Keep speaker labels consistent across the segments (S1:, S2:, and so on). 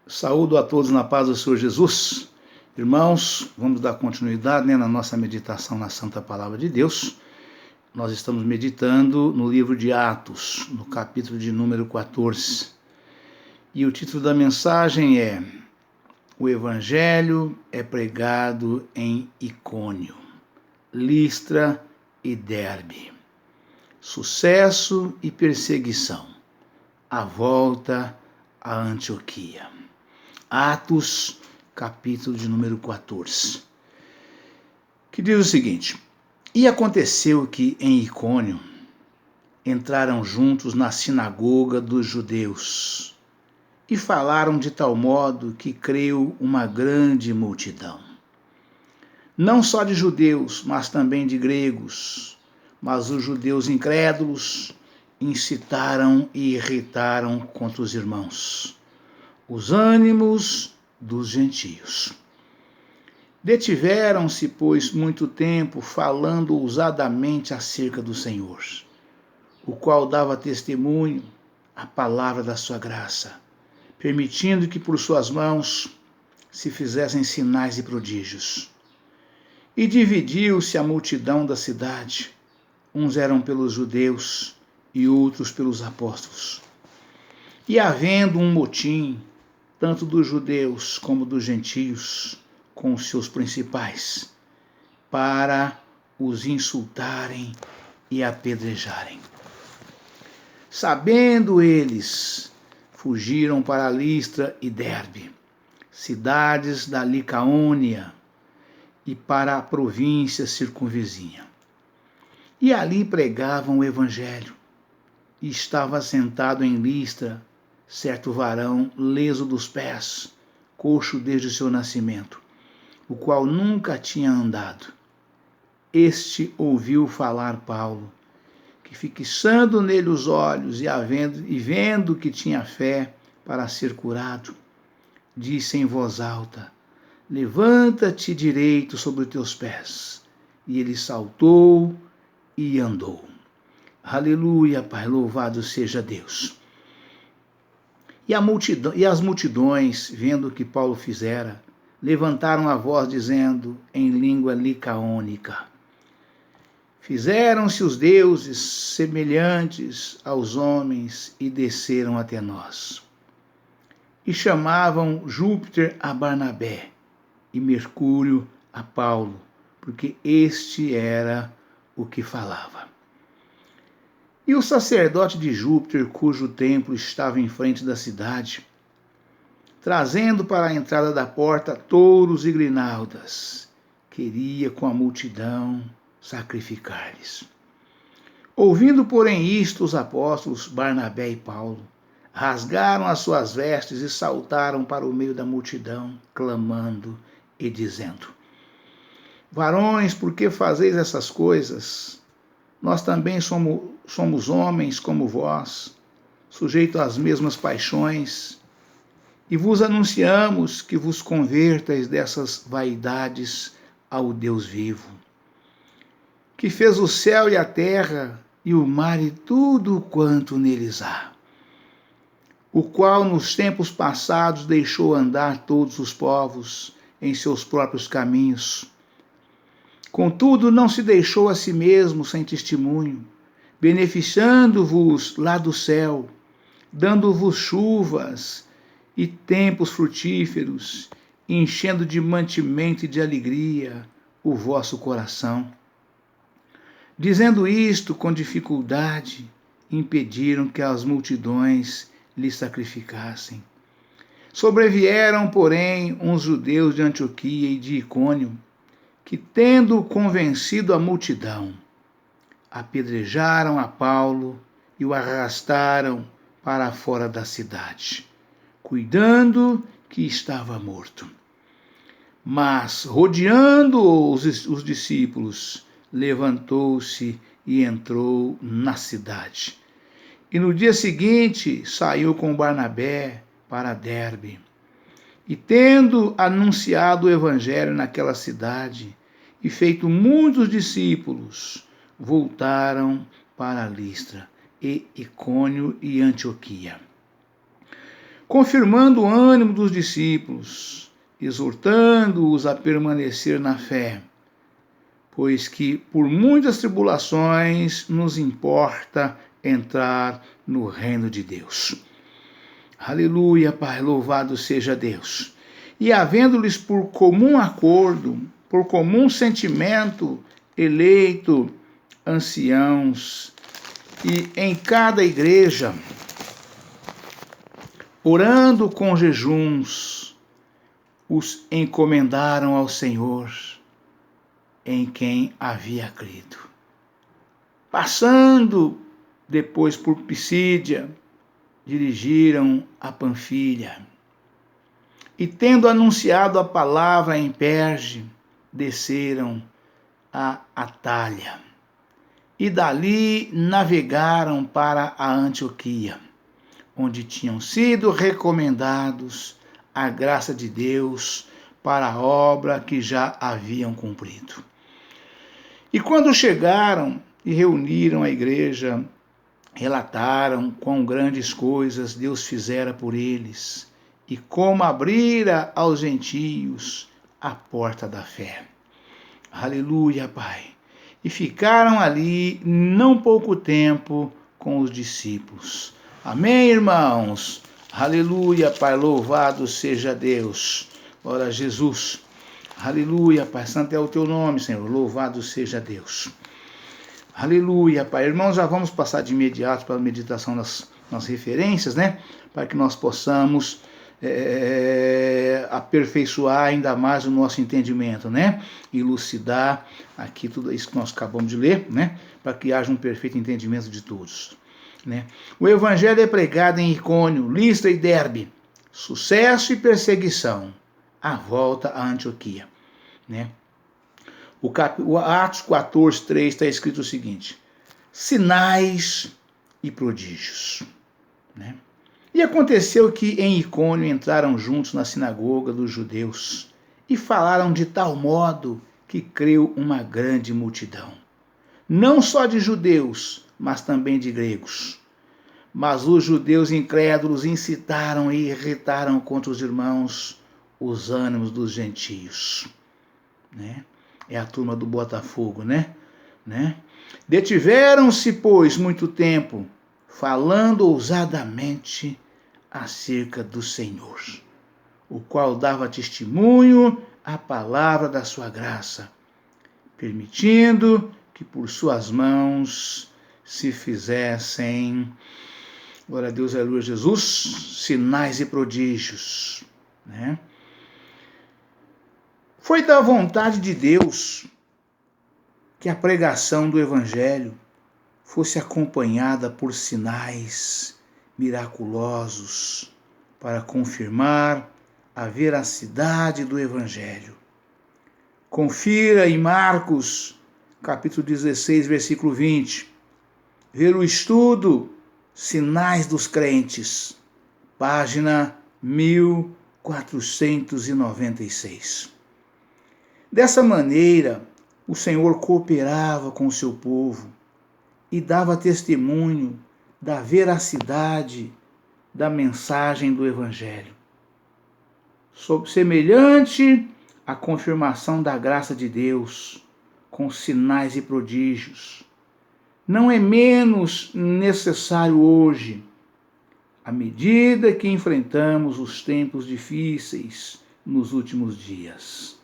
S1: Saúdo a todos na paz do Senhor Jesus. Irmãos, vamos dar continuidade na nossa meditação na Santa Palavra de Deus. Nós estamos meditando no livro de Atos, no capítulo de número 14. E o título da mensagem é: O Evangelho é pregado em Icônio, Listra e Derbe. Sucesso e perseguição. A volta a Antioquia. Atos, capítulo de número 14, que diz o seguinte: E aconteceu que em Icônio entraram juntos na sinagoga dos judeus e falaram de tal modo que creu uma grande multidão, não só de judeus, mas também de gregos. Mas os judeus incrédulos incitaram e irritaram contra os irmãos os ânimos dos gentios. Detiveram-se, pois, muito tempo falando ousadamente acerca do Senhor, o qual dava testemunho à palavra da sua graça, permitindo que por suas mãos se fizessem sinais e prodígios. E dividiu-se a multidão da cidade, uns eram pelos judeus e outros pelos apóstolos. E havendo um motim, tanto dos judeus como dos gentios, com os seus principais, para os insultarem e apedrejarem. Sabendo eles, fugiram para Listra e Derbe, cidades da Licaônia, e para a província circunvizinha. E ali pregavam o evangelho. E estava sentado em Listra certo varão, leso dos pés, coxo desde o seu nascimento, o qual nunca tinha andado. Este ouviu falar Paulo, que fixando nele os olhos e vendo que tinha fé para ser curado, disse em voz alta: Levanta-te direito sobre os teus pés. E ele saltou e andou. Aleluia, Pai, louvado seja Deus. E as multidões, vendo o que Paulo fizera, levantaram a voz, dizendo em língua licaônica: Fizeram-se os deuses semelhantes aos homens e desceram até nós. E chamavam Júpiter a Barnabé e Mercúrio a Paulo, porque este era o que falava. E o sacerdote de Júpiter, cujo templo estava em frente da cidade, trazendo para a entrada da porta touros e grinaldas, queria com a multidão sacrificar-lhes. Ouvindo, porém, isto, os apóstolos Barnabé e Paulo rasgaram as suas vestes e saltaram para o meio da multidão, clamando e dizendo: Varões, por que fazeis essas coisas? Nós também somos homens como vós, sujeitos às mesmas paixões, e vos anunciamos que vos convertais dessas vaidades ao Deus vivo, que fez o céu e a terra e o mar e tudo quanto neles há, o qual nos tempos passados deixou andar todos os povos em seus próprios caminhos. Contudo, não se deixou a si mesmo sem testemunho, beneficiando-vos lá do céu, dando-vos chuvas e tempos frutíferos, enchendo de mantimento e de alegria o vosso coração. Dizendo isto com dificuldade, impediram que as multidões lhe sacrificassem. Sobrevieram, porém, uns judeus de Antioquia e de Icônio, que, tendo convencido a multidão, apedrejaram a Paulo e o arrastaram para fora da cidade, cuidando que estava morto. Mas, rodeando os discípulos, levantou-se e entrou na cidade. E no dia seguinte saiu com Barnabé para Derbe. E tendo anunciado o evangelho naquela cidade e feito muitos discípulos, voltaram para Listra e Icônio e Antioquia. confirmando o ânimo dos discípulos, exortando-os a permanecer na fé, pois que por muitas tribulações nos importa entrar no reino de Deus. Aleluia, Pai, louvado seja Deus. E havendo-lhes por comum acordo, por comum sentimento, eleito anciãos, e em cada igreja, orando com jejuns, os encomendaram ao Senhor, em quem havia crido. Passando depois por Pisídia, dirigiram a Panfilha. E tendo anunciado a palavra em Perge, desceram a Atália. E dali navegaram para a Antioquia, onde tinham sido recomendados à graça de Deus para a obra que já haviam cumprido. E quando chegaram e reuniram a igreja, relataram quão grandes coisas Deus fizera por eles e como abrira aos gentios a porta da fé. Aleluia, Pai. E ficaram ali não pouco tempo com os discípulos. Amém, irmãos? Aleluia, Pai, louvado seja Deus. Glória a Jesus. Aleluia, Pai, santo é o teu nome, Senhor, louvado seja Deus. Aleluia, Pai. Irmãos, já vamos passar de imediato para a meditação nas referências, né? Para que nós possamos aperfeiçoar ainda mais o nosso entendimento, né? Elucidar aqui tudo isso que nós acabamos de ler, né? Para que haja um perfeito entendimento de todos, né? O evangelho é pregado em Icônio, Listra e Derbe. Sucesso e perseguição. A volta à Antioquia, né? O Atos 14:3 está escrito o seguinte: sinais e prodígios, né? E aconteceu que em Icônio entraram juntos na sinagoga dos judeus e falaram de tal modo que creu uma grande multidão, não só de judeus, mas também de gregos. Mas os judeus incrédulos incitaram e irritaram contra os irmãos os ânimos dos gentios, né? É a turma do Botafogo, né? Detiveram-se, pois, muito tempo, falando ousadamente acerca do Senhor, o qual dava testemunho à palavra da sua graça, permitindo que por suas mãos se fizessem, glória a Deus, aleluia, Jesus, sinais e prodígios, né? Foi da vontade de Deus que a pregação do Evangelho fosse acompanhada por sinais miraculosos para confirmar a veracidade do Evangelho. Confira em Marcos, capítulo 16, versículo 20. Ver o estudo Sinais dos Crentes, página 1496. Dessa maneira, o Senhor cooperava com o seu povo e dava testemunho da veracidade da mensagem do Evangelho. Sob semelhante à confirmação da graça de Deus, com sinais e prodígios, não é menos necessário hoje, à medida que enfrentamos os tempos difíceis nos últimos dias.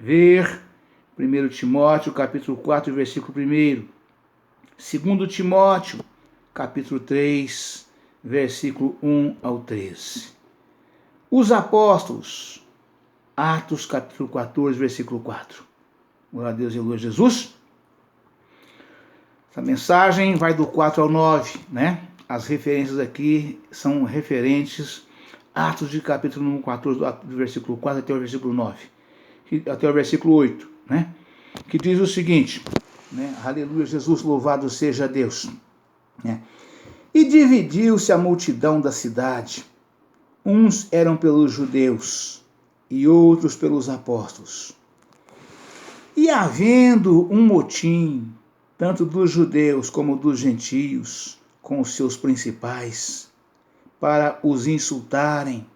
S1: Ver 1 Timóteo, capítulo 4, versículo 1. 2 Timóteo, capítulo 3, versículo 1 ao 13. Os apóstolos, Atos, capítulo 14, versículo 4. Glória a Deus e aleluia, Jesus. Essa mensagem vai do 4 ao 9, né? As referências aqui são referentes Atos de capítulo 14, do versículo 4 até o versículo 9. Até o versículo 8, né? Que diz o seguinte, né? Aleluia, Jesus, louvado seja Deus, né? E dividiu-se a multidão da cidade. Uns eram pelos judeus e outros pelos apóstolos. E havendo um motim, tanto dos judeus como dos gentios, com os seus principais, para os insultarem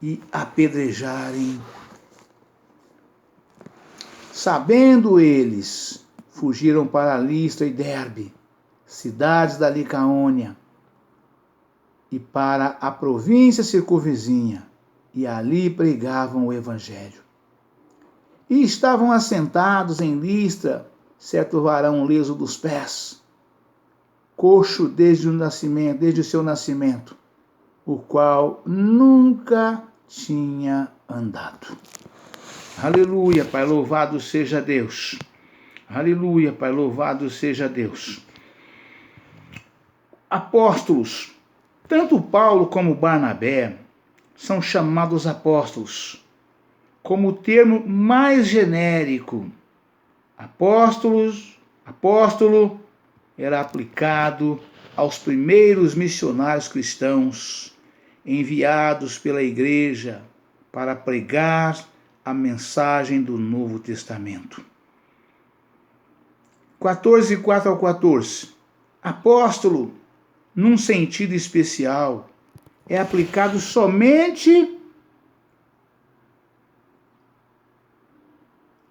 S1: e apedrejarem. Sabendo eles, fugiram para Listra e Derbe, cidades da Licaônia, e para a província circunvizinha, e ali pregavam o evangelho. E estavam assentados em Listra certo varão leso dos pés, coxo desde o seu nascimento, o qual nunca tinha andado. Aleluia, Pai, louvado seja Deus. Aleluia, Pai, louvado seja Deus. Apóstolos, tanto Paulo como Barnabé são chamados apóstolos, como o termo mais genérico. Apóstolo era aplicado aos primeiros missionários cristãos enviados pela igreja para pregar a mensagem do Novo Testamento. 14, 4 ao 14. Apóstolo, num sentido especial, é aplicado somente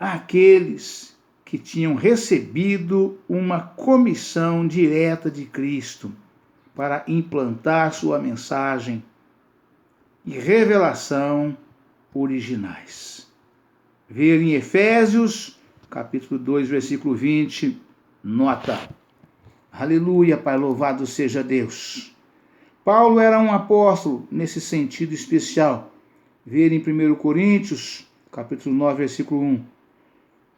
S1: àqueles que tinham recebido uma comissão direta de Cristo para implantar sua mensagem e revelação originais. Ver em Efésios, capítulo 2, versículo 20, nota. Aleluia, Pai, louvado seja Deus. Paulo era um apóstolo nesse sentido especial. Ver em 1 Coríntios, capítulo 9, versículo 1.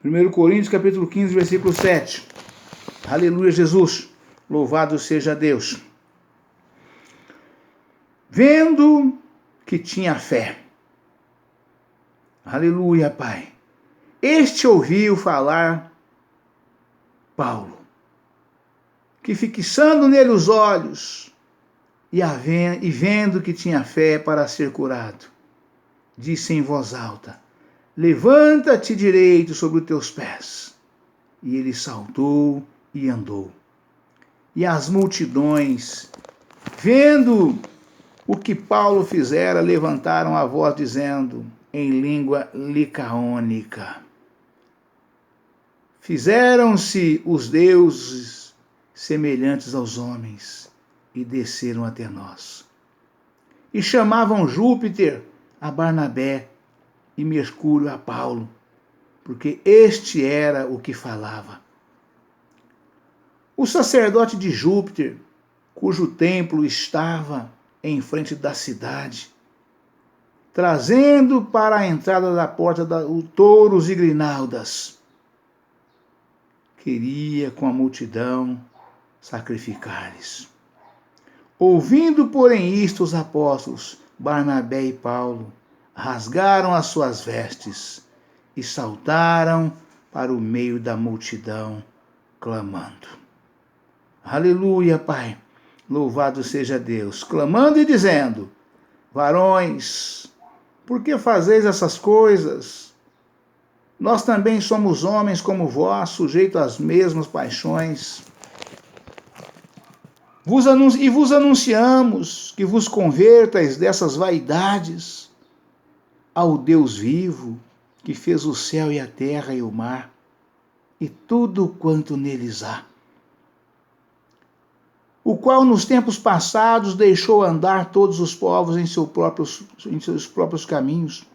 S1: 1 Coríntios, capítulo 15, versículo 7. Aleluia, Jesus. Louvado seja Deus. Vendo que tinha fé. Aleluia, Pai. Este ouviu falar Paulo, que fixando nele os olhos e vendo que tinha fé para ser curado, disse em voz alta: levanta-te direito sobre os teus pés. E ele saltou e andou. E as multidões, vendo o que Paulo fizera, levantaram a voz, dizendo em língua licaônica: fizeram-se os deuses semelhantes aos homens e desceram até nós. E chamavam Júpiter a Barnabé e Mercúrio a Paulo, porque este era o que falava. O sacerdote de Júpiter, cujo templo estava em frente da cidade, trazendo para a entrada da porta touros e grinaldas, queria com a multidão sacrificar-lhes. Ouvindo, porém, isto, os apóstolos Barnabé e Paulo rasgaram as suas vestes e saltaram para o meio da multidão, clamando. Aleluia, Pai, louvado seja Deus, clamando e dizendo: varões, por que fazeis essas coisas? Nós também somos homens como vós, sujeitos às mesmas paixões. Vos anunciamos que vos convertais dessas vaidades ao Deus vivo, que fez o céu e a terra e o mar, e tudo quanto neles há, o qual nos tempos passados deixou andar todos os povos em seus próprios caminhos.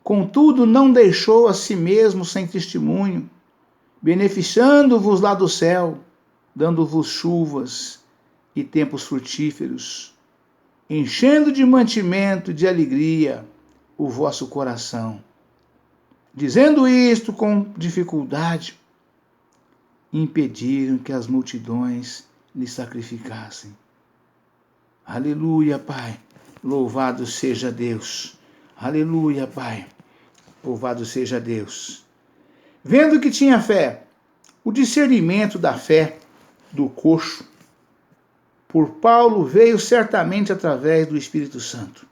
S1: Contudo, não deixou a si mesmo sem testemunho, beneficiando-vos lá do céu, dando-vos chuvas e tempos frutíferos, enchendo de mantimento e de alegria o vosso coração. Dizendo isto com dificuldade, impediram que as multidões lhe sacrificassem. Aleluia, Pai, louvado seja Deus. Aleluia, Pai, louvado seja Deus. Vendo que tinha fé, o discernimento da fé do coxo por Paulo veio certamente através do Espírito Santo.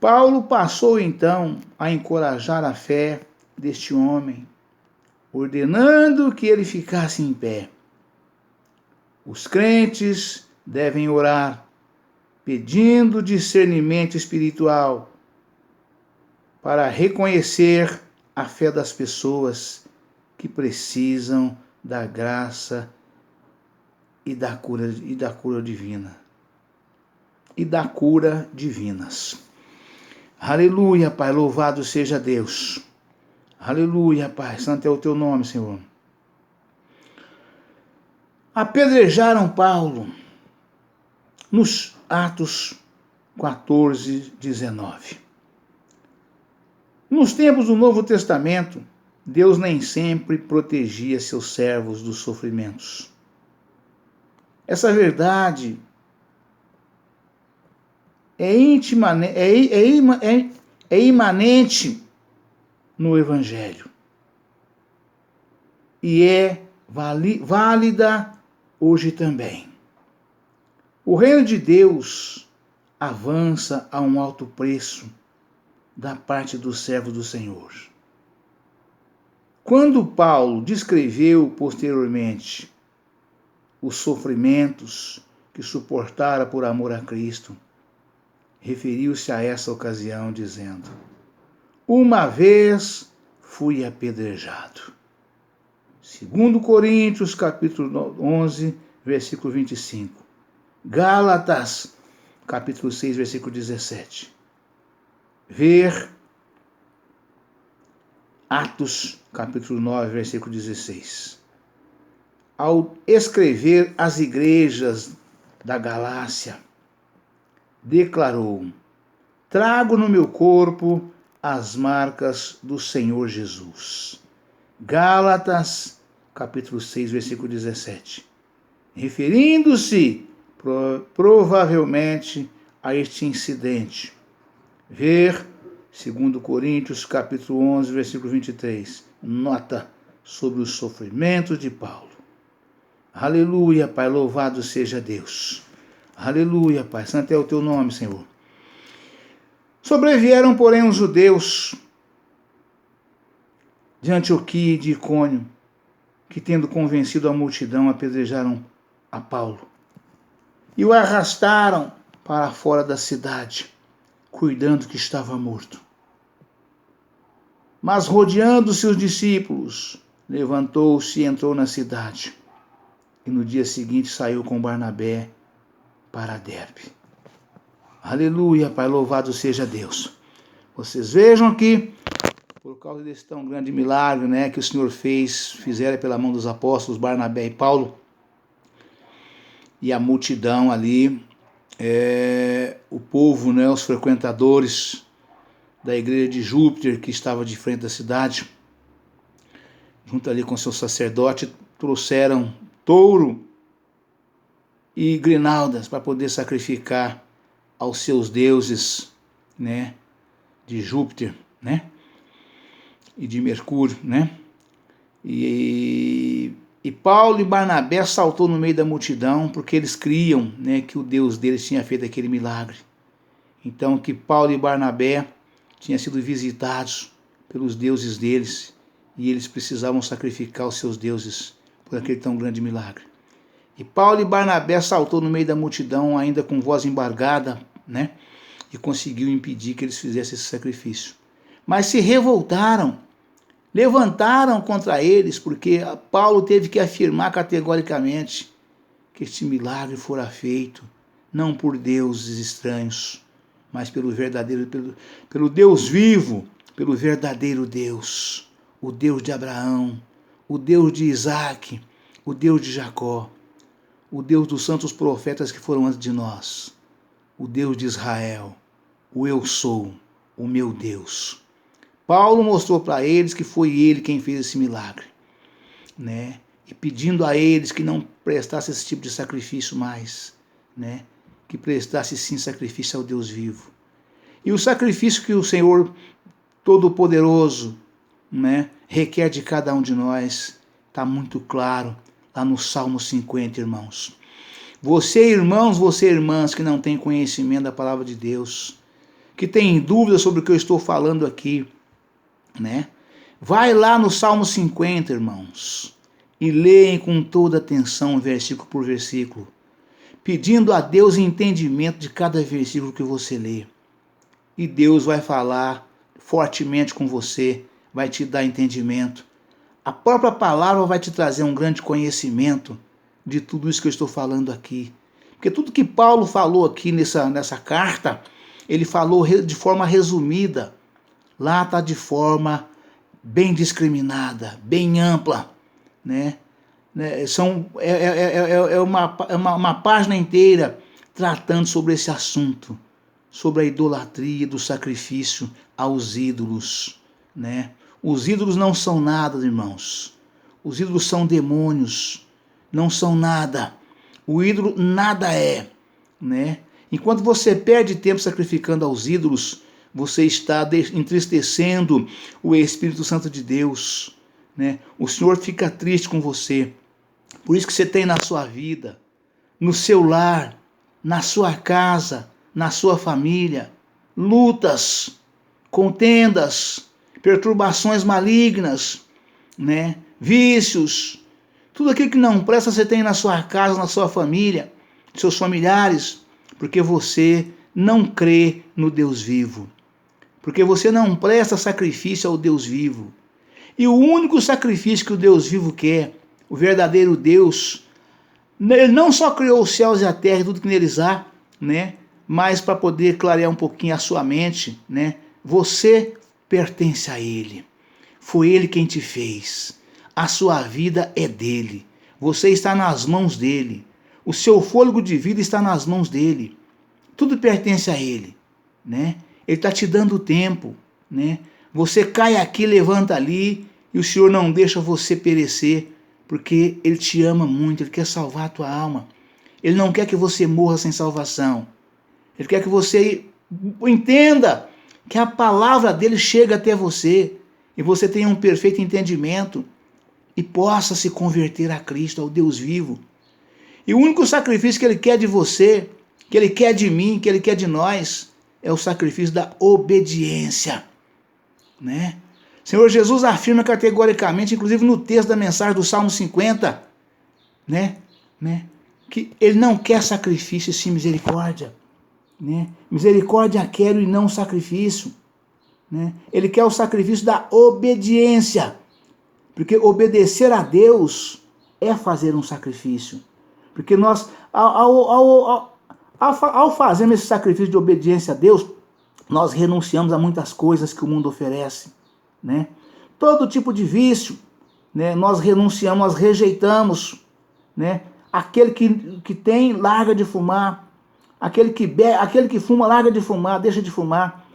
S1: Paulo passou então a encorajar a fé deste homem, ordenando que ele ficasse em pé. Os crentes devem orar, pedindo discernimento espiritual para reconhecer a fé das pessoas que precisam da graça e da cura divina. E da cura divinas. Aleluia, Pai, louvado seja Deus. Aleluia, Pai, santo é o teu nome, Senhor. Apedrejaram Paulo nos Atos 14, 19. Nos tempos do Novo Testamento, Deus nem sempre protegia seus servos dos sofrimentos. Essa verdade é imanente no Evangelho e é válida hoje também. O reino de Deus avança a um alto preço da parte dos servos do Senhor. Quando Paulo descreveu posteriormente os sofrimentos que suportara por amor a Cristo, referiu-se a essa ocasião dizendo: uma vez fui apedrejado. 2 Coríntios, capítulo 11, versículo 25. Gálatas, capítulo 6, versículo 17. Ver Atos, capítulo 9, versículo 16. Ao escrever às igrejas da Galácia, declarou: trago no meu corpo as marcas do Senhor Jesus. Gálatas, capítulo 6, versículo 17. Referindo-se provavelmente a este incidente. Ver 2 Coríntios, capítulo 11, versículo 23. Nota sobre os sofrimentos de Paulo. Aleluia, Pai, louvado seja Deus. Aleluia, Pai, santo é o teu nome, Senhor. Sobrevieram, porém, os judeus de Antioquia e de Icônio, que, tendo convencido a multidão, apedrejaram a Paulo e o arrastaram para fora da cidade, cuidando que estava morto. Mas, rodeando seus discípulos, levantou-se e entrou na cidade. E no dia seguinte saiu com Barnabé para Derbe. Aleluia, Pai, louvado seja Deus. Vocês vejam aqui, por causa desse tão grande milagre, né, que o Senhor fizeram pela mão dos apóstolos Barnabé e Paulo, e a multidão ali, o povo, né, os frequentadores da igreja de Júpiter, que estava de frente da cidade, junto ali com seu sacerdote, trouxeram touro e grinaldas para poder sacrificar aos seus deuses, né, de Júpiter, né, e de Mercúrio, né. E Paulo e Barnabé saltou no meio da multidão, porque eles criam, né, que o Deus deles tinha feito aquele milagre. Então, que Paulo e Barnabé tinham sido visitados pelos deuses deles, e eles precisavam sacrificar os seus deuses por aquele tão grande milagre. E Paulo e Barnabé saltou no meio da multidão, ainda com voz embargada, né, e conseguiu impedir que eles fizessem esse sacrifício. Mas se revoltaram, levantaram contra eles, porque Paulo teve que afirmar categoricamente que este milagre fora feito não por deuses estranhos, mas pelo verdadeiro, pelo Deus vivo, pelo verdadeiro Deus, o Deus de Abraão, o Deus de Isaac, o Deus de Jacó, o Deus dos santos profetas que foram antes de nós, o Deus de Israel, o eu sou, o meu Deus. Paulo mostrou para eles que foi ele quem fez esse milagre, né? E pedindo a eles que não prestassem esse tipo de sacrifício mais, né? Que prestasse sim sacrifício ao Deus vivo. E o sacrifício que o Senhor Todo-Poderoso, né, requer de cada um de nós está muito claro lá no Salmo 50, irmãos. Você, irmãos, você, irmãs, que não tem conhecimento da palavra de Deus, que tem dúvida sobre o que eu estou falando aqui, né? Vai lá no Salmo 50, irmãos, e leem com toda atenção, versículo por versículo. pedindo a Deus entendimento de cada versículo que você lê. E Deus vai falar fortemente com você, vai te dar entendimento. A própria palavra vai te trazer um grande conhecimento de tudo isso que eu estou falando aqui. Porque tudo que Paulo falou aqui nessa carta, ele falou de forma resumida. Lá está de forma bem discriminada, bem ampla, né? É uma página inteira tratando sobre esse assunto, sobre a idolatria do sacrifício aos ídolos, né? Os ídolos não são nada, irmãos. Os ídolos são demônios, não são nada. O ídolo nada é, né? Enquanto você perde tempo sacrificando aos ídolos, você está entristecendo o Espírito Santo de Deus, né? O Senhor fica triste com você. Por isso que você tem na sua vida, no seu lar, na sua casa, na sua família, lutas, contendas, perturbações malignas, né? Vícios, tudo aquilo que não presta você tem na sua casa, na sua família, seus familiares, porque você não crê no Deus vivo, porque você não presta sacrifício ao Deus vivo. E o único sacrifício que o Deus vivo quer, o verdadeiro Deus, ele não só criou os céus e a terra e tudo que neles há, né? Mas para poder clarear um pouquinho a sua mente, né? Você pertence a Ele. Foi Ele quem te fez. A sua vida é dele. Você está nas mãos dele. O seu fôlego de vida está nas mãos dele. Tudo pertence a Ele, né? Ele está te dando tempo, né? Você cai aqui, levanta ali, e o Senhor não deixa você perecer, porque Ele te ama muito, Ele quer salvar a tua alma. Ele não quer que você morra sem salvação. Ele quer que você entenda que a palavra dele chega até você, e você tenha um perfeito entendimento, e possa se converter a Cristo, ao Deus vivo. E o único sacrifício que Ele quer de você, que Ele quer de mim, que Ele quer de nós, é o sacrifício da obediência, né? Senhor Jesus afirma categoricamente, inclusive no texto da mensagem do Salmo 50, né? Que Ele não quer sacrifício, e sim misericórdia, né? Misericórdia quero e não sacrifício, né? Ele quer o sacrifício da obediência, porque obedecer a Deus é fazer um sacrifício. Porque nós, ao fazermos esse sacrifício de obediência a Deus, nós renunciamos a muitas coisas que o mundo oferece, né? Todo tipo de vício, né? Nós renunciamos, nós rejeitamos, né? Aquele que tem, larga de fumar. Aquele que fuma, larga de fumar, deixa de fumar.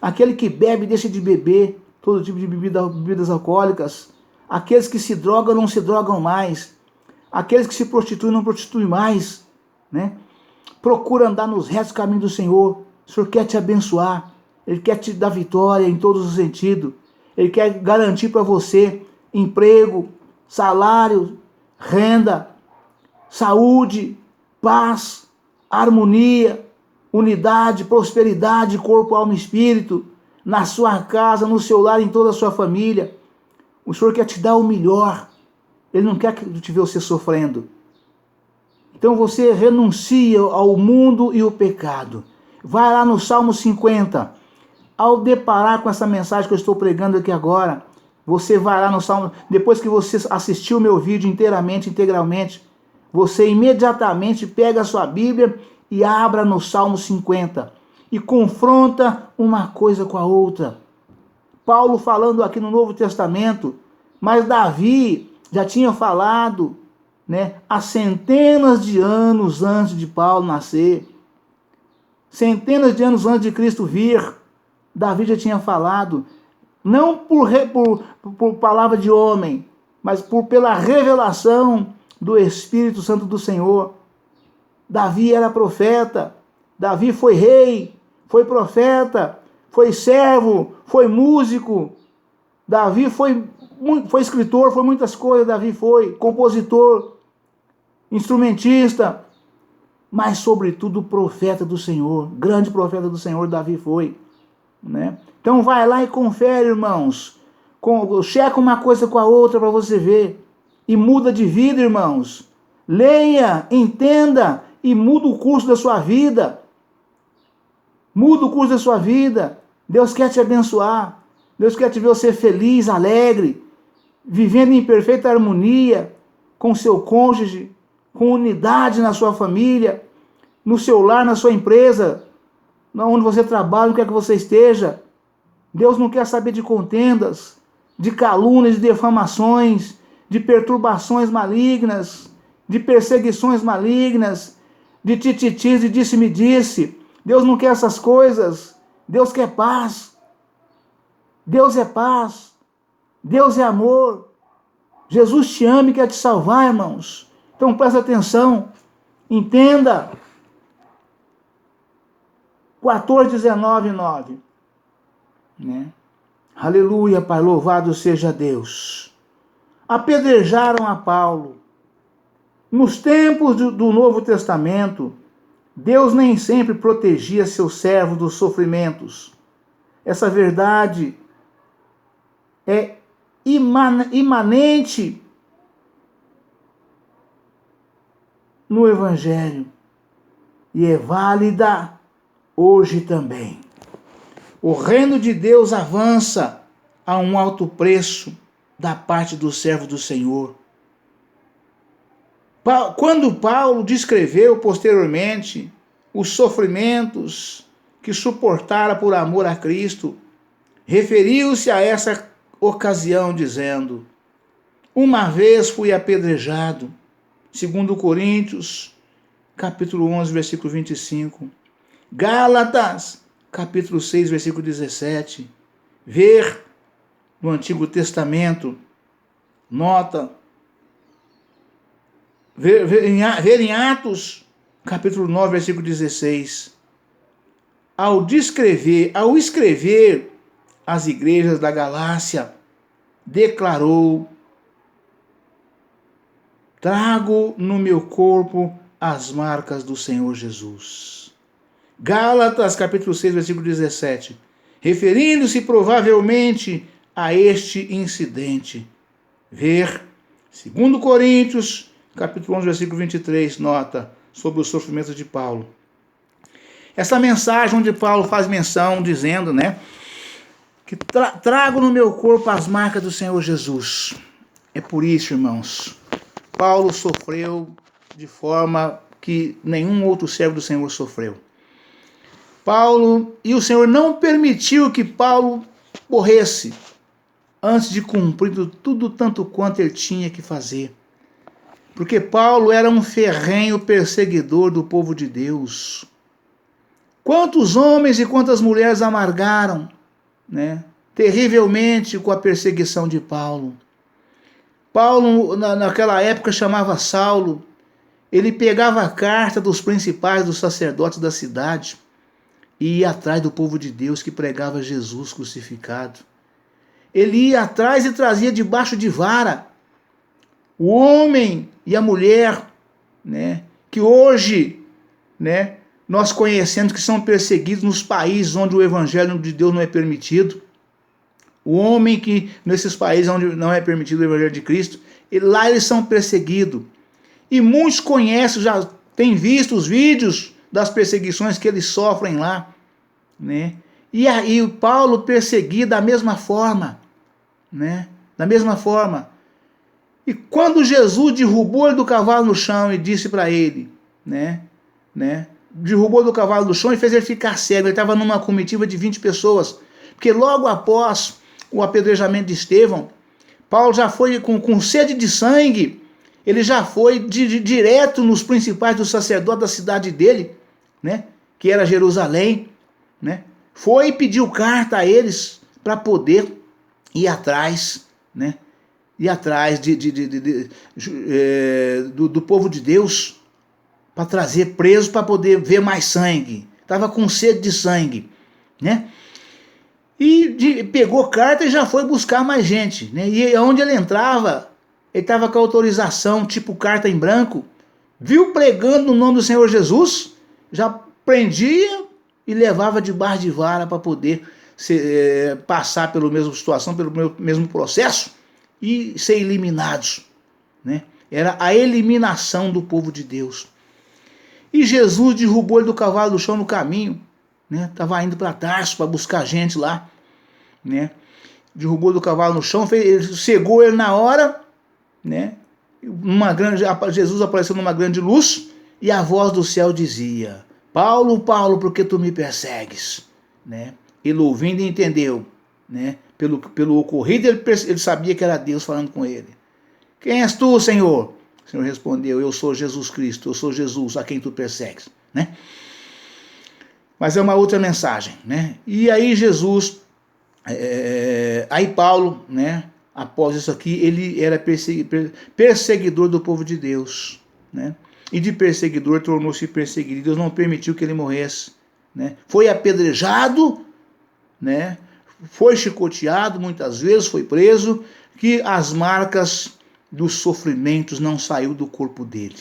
S1: Aquele que bebe, deixa de beber. Todo tipo de bebidas alcoólicas. Aqueles que se drogam, não se drogam mais. Aqueles que se prostituem, não prostituem mais, né? Procura andar nos retos caminhos do Senhor. O Senhor quer te abençoar. Ele quer te dar vitória em todos os sentidos. Ele quer garantir para você emprego, salário, renda, saúde, paz, harmonia, unidade, prosperidade, corpo, alma e espírito, na sua casa, no seu lar, em toda a sua família. O Senhor quer te dar o melhor. Ele não quer te ver você sofrendo. Então você renuncia ao mundo e ao pecado. Vai lá no Salmo 50. Ao deparar com essa mensagem que eu estou pregando aqui agora, você vai lá no Salmo, depois que você assistiu o meu vídeo integralmente, você imediatamente pega a sua Bíblia e abra no Salmo 50 e confronta uma coisa com a outra. Paulo falando aqui no Novo Testamento, mas Davi já tinha falado, né, há centenas de anos antes de Paulo nascer, centenas de anos antes de Cristo vir, Davi já tinha falado, não por palavra de homem, mas pela revelação do Espírito Santo do Senhor. Davi era profeta, Davi foi rei, foi profeta, foi servo, foi músico, Davi foi escritor, foi muitas coisas, Davi foi compositor, instrumentista, mas sobretudo profeta do Senhor, grande profeta do Senhor, Davi foi, né? Então vai lá e confere, irmãos, checa uma coisa com a outra para você ver, e muda de vida, irmãos. Leia, entenda e muda o curso da sua vida. Muda o curso da sua vida. Deus quer te abençoar. Deus quer te ver você feliz, alegre, vivendo em perfeita harmonia com seu cônjuge, com unidade na sua família, no seu lar, na sua empresa, onde você trabalha, onde quer que você esteja. Deus não quer saber de contendas, de calúnias, de defamações, de perturbações malignas, de perseguições malignas, de tititis e disse-me-disse. Deus não quer essas coisas. Deus quer paz. Deus é paz. Deus é amor. Jesus te ama e quer te salvar, irmãos. Então presta atenção. Entenda. 14:19, né? Aleluia, Pai, louvado seja Deus. Apedrejaram a Paulo. Nos tempos do Novo Testamento, Deus nem sempre protegia seu servo dos sofrimentos. Essa verdade é imanente no Evangelho e é válida hoje também. O reino de Deus avança a um alto preço da parte do servo do Senhor. Quando Paulo descreveu posteriormente os sofrimentos que suportara por amor a Cristo, referiu-se a essa ocasião dizendo: uma vez fui apedrejado, 2 Coríntios, capítulo 11, versículo 25. Gálatas, capítulo 6, versículo 17. Ver no Antigo Testamento, nota, ver em Atos, capítulo 9, versículo 16. Ao escrever as igrejas da Galácia, declarou: trago no meu corpo as marcas do Senhor Jesus. Gálatas, capítulo 6, versículo 17. Referindo-se provavelmente a este incidente. Ver 2 Coríntios, capítulo 11, versículo 23, nota sobre os sofrimentos de Paulo. Essa mensagem onde Paulo faz menção dizendo, né, que trago no meu corpo as marcas do Senhor Jesus. É por isso, irmãos, Paulo sofreu de forma que nenhum outro servo do Senhor sofreu. E o Senhor não permitiu que Paulo morresse antes de cumprir tudo tanto quanto ele tinha que fazer. Porque Paulo era um ferrenho perseguidor do povo de Deus. Quantos homens e quantas mulheres amargaram, né, terrivelmente com a perseguição de Paulo. Paulo, naquela época, chamava Saulo. Ele pegava a carta dos principais, dos sacerdotes da cidade, e ia atrás do povo de Deus que pregava Jesus crucificado. Ele ia atrás e trazia debaixo de vara o homem e a mulher, né, que hoje, né, nós conhecemos que são perseguidos nos países onde o evangelho de Deus não é permitido. O homem que, nesses países onde não é permitido o evangelho de Cristo, lá eles são perseguidos. E muitos conhecem, já têm visto os vídeos das perseguições que eles sofrem lá, né? E aí o Paulo perseguia da mesma forma, né? Da mesma forma. E quando Jesus derrubou ele do cavalo no chão e disse para ele, né? Derrubou do cavalo do chão e fez ele ficar cego. Ele estava numa comitiva de 20 pessoas. Porque logo após o apedrejamento de Estevão, Paulo já foi com sede de sangue. Ele já foi direto nos principais dos sacerdotes da cidade dele, né, que era Jerusalém, né, foi e pediu carta a eles para poder ir atrás, né, do povo de Deus, para trazer presos para poder ver mais sangue. Estava com sede de sangue, né? E pegou carta e já foi buscar mais gente, né? E onde ele entrava, ele estava com autorização, tipo carta em branco, viu pregando no nome do Senhor Jesus, já prendia e levava debaixo de vara para poder passar pela mesma situação, pelo mesmo processo e ser eliminados, né? Era a eliminação do povo de Deus. E Jesus derrubou ele do cavalo do chão no caminho, né? Estava indo para Tarso para buscar gente lá, né? Derrubou do cavalo no chão, cegou ele na hora, né? Jesus apareceu numa grande luz e a voz do céu dizia: Paulo, Paulo, por que tu me persegues? Né? Ele ouvindo entendeu, né? Pelo ocorrido ele sabia que era Deus falando com ele. Quem és tu, Senhor? O Senhor respondeu: eu sou Jesus Cristo, eu sou Jesus a quem tu persegues, né? Mas é uma outra mensagem, né? E aí Jesus, aí Paulo, né? Após isso aqui, ele era perseguidor do povo de Deus, né? E de perseguidor tornou-se perseguido. Deus não permitiu que ele morresse, né? Foi apedrejado, né? Foi chicoteado muitas vezes, foi preso, que as marcas dos sofrimentos não saiu do corpo dele.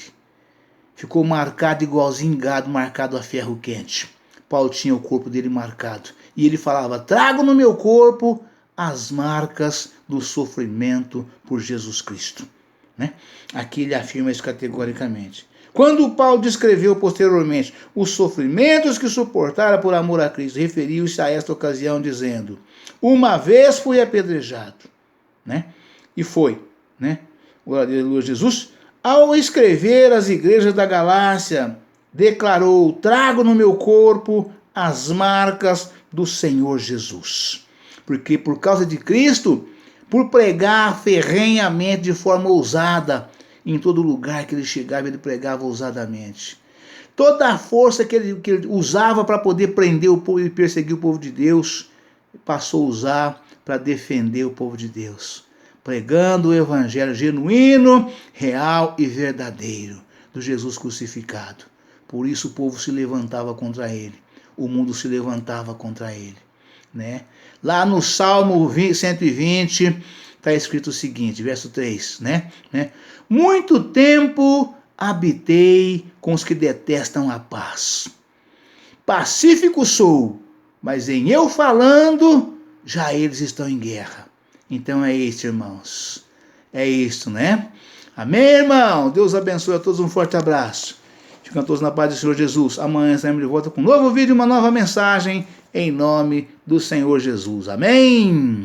S1: Ficou marcado igualzinho gado marcado a ferro quente. Paulo tinha o corpo dele marcado. E ele falava: trago no meu corpo as marcas do sofrimento por Jesus Cristo, né? Aqui ele afirma isso categoricamente. Quando Paulo descreveu posteriormente os sofrimentos que suportara por amor a Cristo, referiu-se a esta ocasião dizendo: uma vez fui apedrejado, né? E foi, né? Glória a Jesus. Ao escrever às igrejas da Galácia, declarou: trago no meu corpo as marcas do Senhor Jesus. Porque por causa de Cristo, por pregar ferrenhamente de forma ousada, em todo lugar que ele chegava, ele pregava ousadamente. Toda a força que ele usava para poder prender o povo e perseguir o povo de Deus, passou a usar para defender o povo de Deus, pregando o evangelho genuíno, real e verdadeiro do Jesus crucificado. Por isso o povo se levantava contra ele, o mundo se levantava contra ele, né? Lá no Salmo 120 está escrito o seguinte, verso 3, né? Muito tempo habitei com os que detestam a paz. Pacífico sou, mas em eu falando, já eles estão em guerra. Então é isso, irmãos. É isso, né? Amém, irmão? Deus abençoe a todos, um forte abraço. Ficam todos na paz do Senhor Jesus. Amanhã estaremos de volta com um novo vídeo, uma nova mensagem, em nome do Senhor Jesus. Amém?